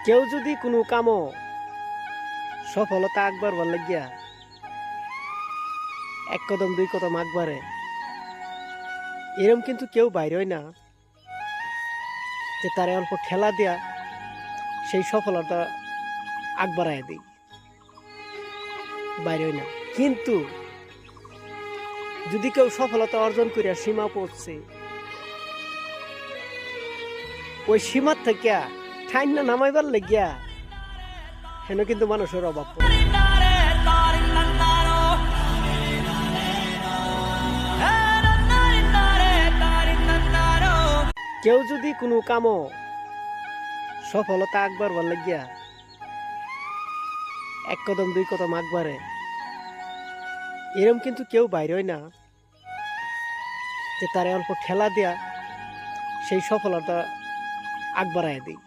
কেউ যদি কোনো কামও সফলতা আঁকবার ভাল লাগিয়া এক কদম দুই কদম আঁকবারে এরম কিন্তু কেউ বাইরে হয় না যে তারে অল্প ঠেলা দেয়া সেই সফলতা আঁকবারায় দিই, বাইরে হয় না। কিন্তু যদি কেউ সফলতা অর্জন করিয়া সীমা পড়ছে, ওই সীমার থেকে ঠাইন না নামাইবার লাগিয়া হেন কিন্তু মানুষের অভাব পড়ে। কেউ যদি কোনো কামও সফলতা আঁকবার ভাল লাগিয়া এক কদম দুই কদম আঁকবারে এরম কিন্তু কেউ বাইরে হয় না যে তারে অল্প ঠেলা দেয়া সেই সফলতা আঁকবারায় দিই।